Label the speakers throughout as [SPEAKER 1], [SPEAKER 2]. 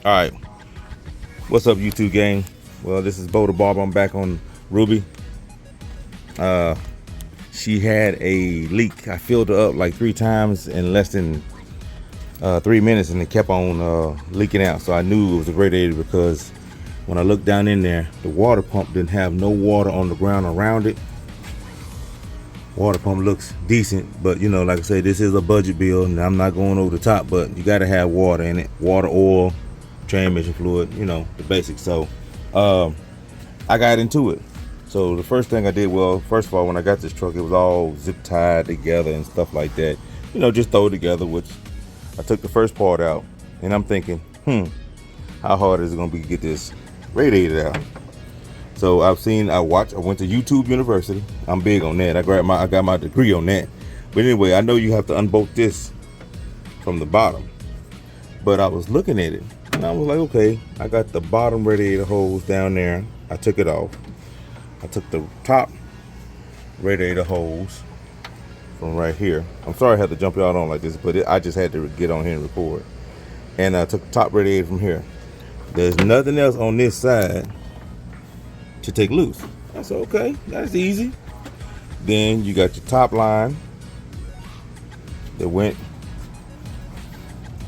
[SPEAKER 1] All right, what's up, YouTube gang? Well, this is Bo the Barber. I'm back on Ruby. She had a leak. I filled her up like 3 times in less than 3 minutes, and it kept on leaking out. So I knew it was a radiator because when I looked down in there, the water pump didn't have no water on the ground around it. Water pump looks decent, but you know, like I say, this is a budget bill, and I'm not going over the top. But you got to have water in it, water, oil, transmission fluid, you know, the basics. So I got into it. So the first thing I did, well, first of all, when I got this truck, it was all zip tied together and stuff like that. You know, just throw it together, which I took the first part out, and I'm thinking, how hard is it gonna be to get this radiator out? So I went to YouTube University. I'm big on that. I got my degree on that. But anyway, I know you have to unbolt this from the bottom. But I was looking at it, and I was like, okay, I got the bottom radiator hose down there. I took it off. I took the top radiator hose from right here. I'm sorry I had to jump y'all on like this, but I just had to get on here and record. And I took the top radiator from here. There's nothing else on this side to take loose. I said, okay, that's easy. Then you got your top line that went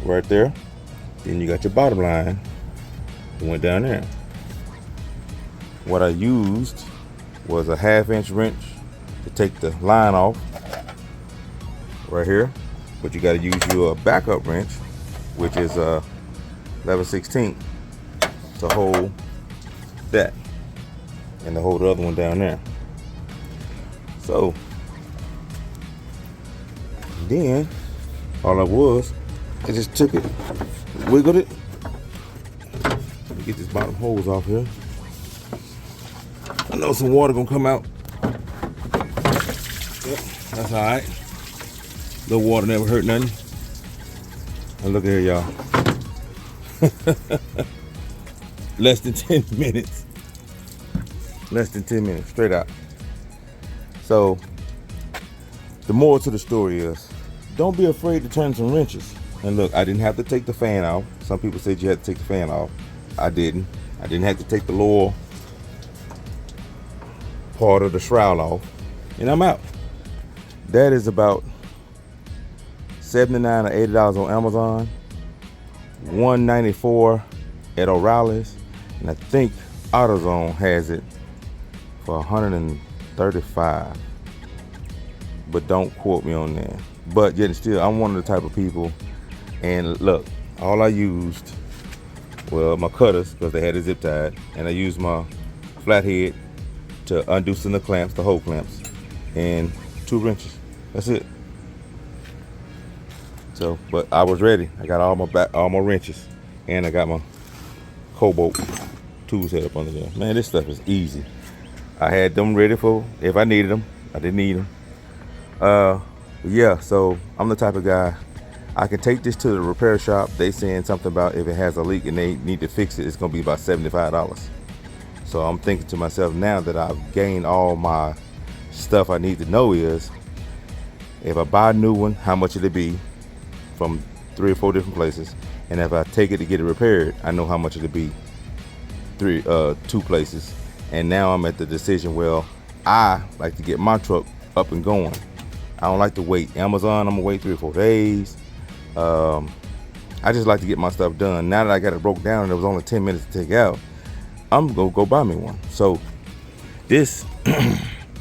[SPEAKER 1] right there. Then you got your bottom line that went down there. What I used was a 1/2-inch wrench to take the line off right here, but you got to use your backup wrench, which is 11/16 to hold that, and to hold the other one down there. So then all I just took it, wiggled it. Let me get this bottom hose off here. I know some water gonna come out. Yep, that's all right. Little water never hurt nothing. And look here, y'all. Less than 10 minutes. Less than 10 minutes, straight out. So the moral to the story is, don't be afraid to turn some wrenches. And look, I didn't have to take the fan off. Some people said you had to take the fan off. I didn't. I didn't have to take the lower part of the shroud off, and I'm out. That is about $79 or $80 on Amazon, $194 at O'Reilly's, and I think AutoZone has it for $135. But don't quote me on that. But yet still, I'm one of the type of people, and look, all I used, well, my cutters, because they had it zip tied, and I used my flathead to undo some of the clamps, the hole clamps, and 2 wrenches. That's it. So, but I was ready. I got all my wrenches, and I got my Cobalt tool set up under there. Man, this stuff is easy. I had them ready for if I needed them. I didn't need them. Yeah. So I'm the type of guy. I can take this to the repair shop. They saying something about if it has a leak and they need to fix it, it's gonna be about $75. So I'm thinking to myself now that I've gained all my stuff I need to know is, if I buy a new one, how much it'll be from 3 or 4 different places. And if I take it to get it repaired, I know how much it'll be 2 places. And now I'm at the decision, well, I like to get my truck up and going. I don't like to wait. Amazon, I'm gonna wait 3 or 4 days. I just like to get my stuff done. Now that I got it broke down and it was only 10 minutes to take out, I'm gonna go buy me one. So this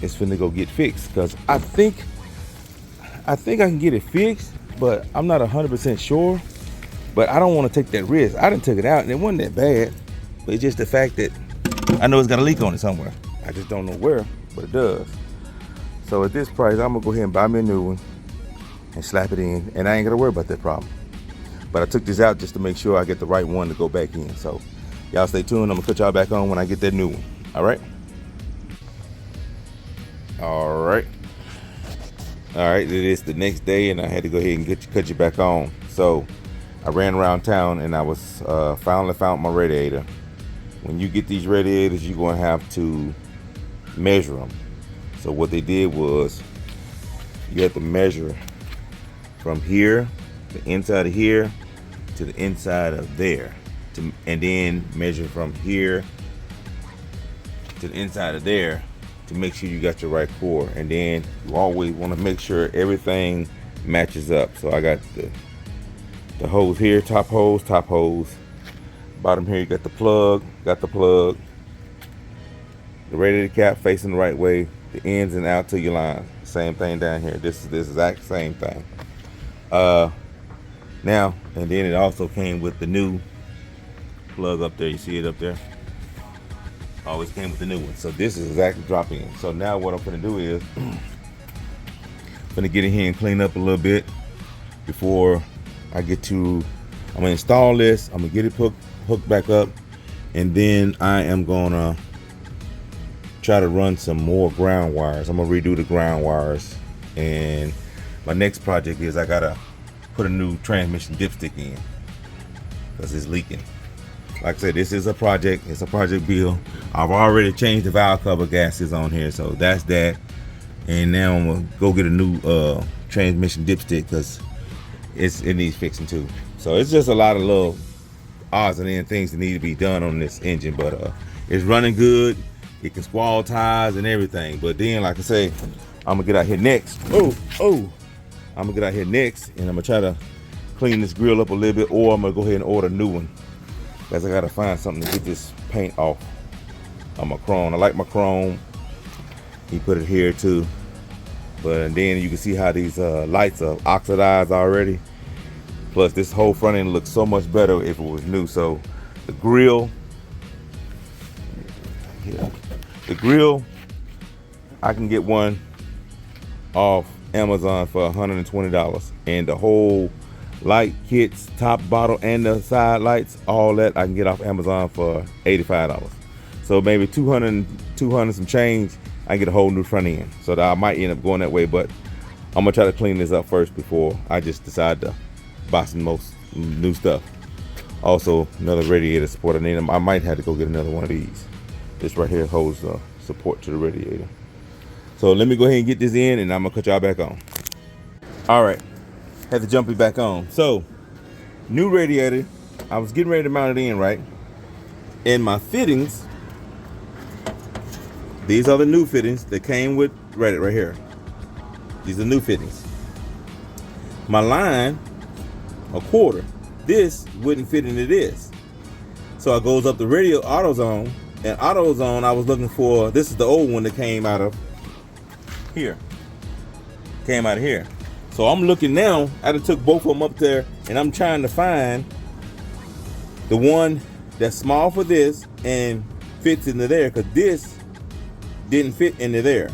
[SPEAKER 1] is finna go get fixed, because I think I can get it fixed, but I'm not 100% sure. But I don't want to take that risk. I done took it out and it wasn't that bad, but it's just the fact that I know it's got a leak on it somewhere. I just don't know where, but it does. So at this price, I'm gonna go ahead and buy me a new one and slap it in, and I ain't gonna worry about that problem. But I took this out just to make sure I get the right one to go back in. So y'all stay tuned. I'm gonna put y'all back on when I get that new one. All right. It is the next day, and I had to go ahead and cut you back on. So I ran around town, and I was finally found my radiator. When you get these radiators, you're gonna have to measure them. So what they did was, you have to measure from here, the inside of here, to the inside of there. and then measure from here to the inside of there to make sure you got your right core. And then you always want to make sure everything matches up. So I got the hose here, top hose, bottom here you got the plug, the radiator cap facing the right way, the ins and out to your line. Same thing down here. This is the exact same thing. Now, and then it also came with the new plug up there. You see it up there? Always came with the new one. So this is exactly drop in. So now what I'm gonna do is I'm gonna get in here and clean up a little bit before I get to, I'm gonna install this, I'm gonna get it hooked back up, and then I am gonna try to run some more ground wires. I'm gonna redo the ground wires, and my next project is I gotta put a new transmission dipstick in because it's leaking. Like I said, this is a project. It's a project build. I've already changed the valve cover gaskets on here, so that's that. And now I'm gonna go get a new transmission dipstick because it needs fixing too. So it's just a lot of little odds and ends things that need to be done on this engine, but it's running good. It can squall tires and everything. But then, like I say, I'm gonna get out here next. I'm gonna get out here next, and I'm gonna try to clean this grill up a little bit, or I'm gonna go ahead and order a new one, because I gotta find something to get this paint off on my chrome. I like my chrome. He put it here too, but then you can see how these lights are oxidized already. Plus, this whole front end looks so much better if it was new. So the grill, I can get one off Amazon for $120, and the whole light kits, top, bottom, and the side lights, all that I can get off Amazon for $85. So maybe 200 some change, I get a whole new front end. So that I might end up going that way, but I'm gonna try to clean this up first before I just decide to buy some new stuff. Also, another radiator support I need. I might have to go get another one of these. This right here holds support to the radiator. So let me go ahead and get this in, and I'm gonna cut y'all back on. All right, had to jump it back on. So, new radiator. I was getting ready to mount it in, right? And my fittings, these are the new fittings that came with right here. These are new fittings. My line, a quarter, this wouldn't fit into this. So it goes up the radio AutoZone, and AutoZone I was looking for, this is the old one that came out of here. So I'm looking now, I done took both of them up there, and I'm trying to find the one that's small for this and fits into there, because this didn't fit into there.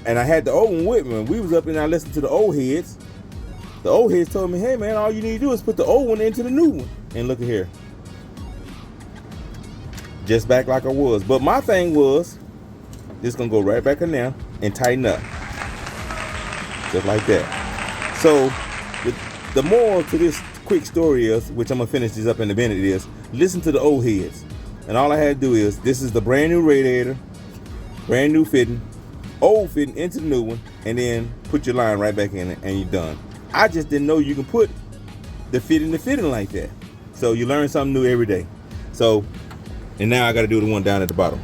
[SPEAKER 1] And I had the old one with me. When we was up and I listened to the old heads, told me, hey man, all you need to do is put the old one into the new one. And look at here. Just back like I was. But my thing was, this gonna go right back in there and tighten up. Just like that. So the moral to this quick story is, which I'm gonna finish this up in a minute, is listen to the old heads. And all I had to do is, this is the brand new radiator, brand new fitting, old fitting into the new one, and then put your line right back in it and you're done. I just didn't know you can put the fitting like that. So you learn something new every day. So, and now I gotta do the one down at the bottom.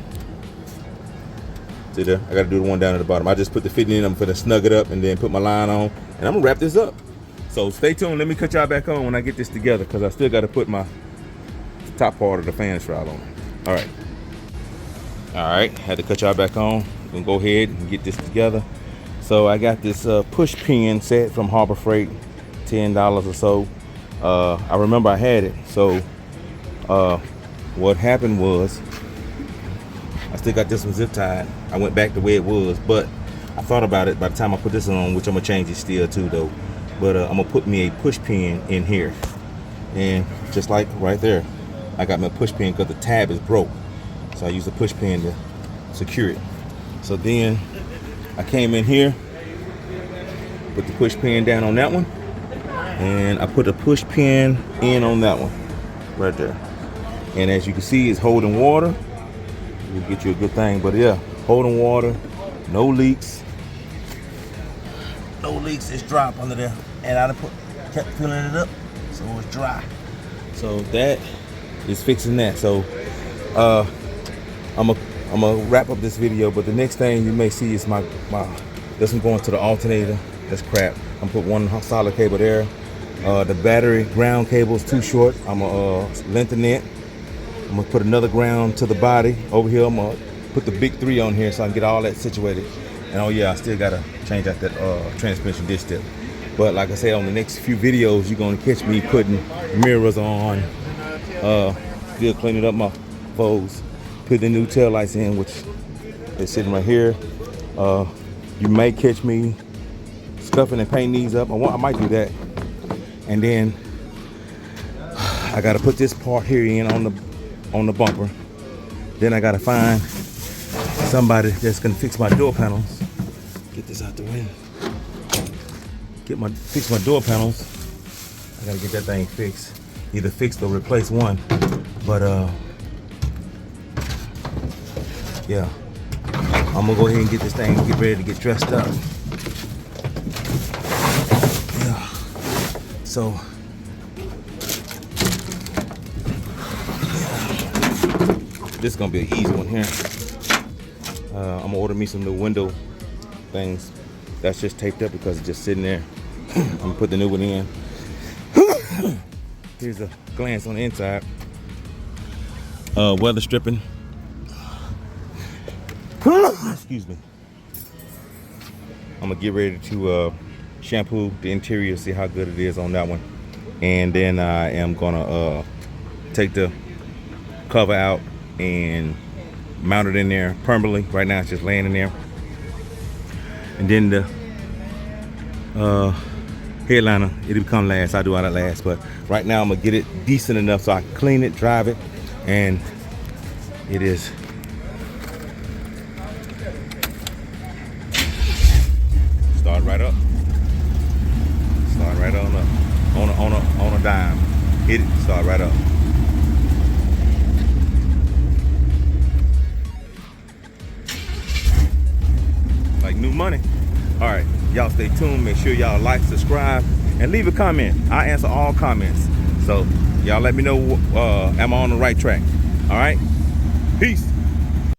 [SPEAKER 1] See there? I gotta do the one down at the bottom. I just put the fitting in, I'm gonna snug it up and then put my line on, and I'm gonna wrap this up. So stay tuned, let me cut y'all back on when I get this together, because I still gotta put my top part of the fan shroud on. All right, had to cut y'all back on. We're gonna go ahead and get this together. So I got this push pin set from Harbor Freight, $10 or so. I remember I had it. So what happened was, I still got this one zip tied. I went back the way it was, but I thought about it by the time I put this one on, which I'm gonna change it still too though. But I'm gonna put me a push pin in here, and just like right there, I got my push pin because the tab is broke. So I use the push pin to secure it. So then I came in here, put the push pin down on that one, and I put a push pin in on that one right there. And as you can see, it's holding water. We'll get you a good thing, but yeah, holding water, no leaks. No leaks, it's dry up under there. And I kept filling it up, so it's dry. So that is fixing that. So I'm gonna wrap up this video, but the next thing you may see is my this one going to the alternator. That's crap. I'm gonna put one solid cable there. The battery ground cable is too short. I'm gonna lengthen it. I'm gonna put another ground to the body over here. I'm gonna put the big 3 on here so I can get all that situated. And oh yeah, I still gotta change out that transmission disc tip. But like I said, on the next few videos, you're gonna catch me putting mirrors on, still cleaning up my foes, put the new tail lights in, which is sitting right here. You may catch me scuffing and painting these up. I might do that. And then I gotta put this part here in on the bumper. Then I gotta find somebody that's gonna fix my door panels. Get this out the way. Fix my door panels. I gotta get that thing fixed. Either fixed or replace one. But yeah. I'm gonna go ahead and get this thing, get ready to get dressed up. Yeah. So this is gonna be an easy one here. I'm gonna order me some new window things. That's just taped up because it's just sitting there. I'm gonna put the new one in. Here's a glance on the inside. Weather stripping. Excuse me. I'm gonna get ready to shampoo the interior, see how good it is on that one. And then I am gonna take the cover out and mount it in there permanently. Right now it's just laying in there. And then the headliner, it'll come last. I'll do all that last, but right now I'm gonna get it decent enough so I can clean it, drive it, and it is start right up. Start right on up. On a dime. Hit it, start right up. Like new money. All right, y'all stay tuned. Make sure y'all like, subscribe, and leave a comment. I answer all comments. So y'all let me know, am I on the right track? All right, peace.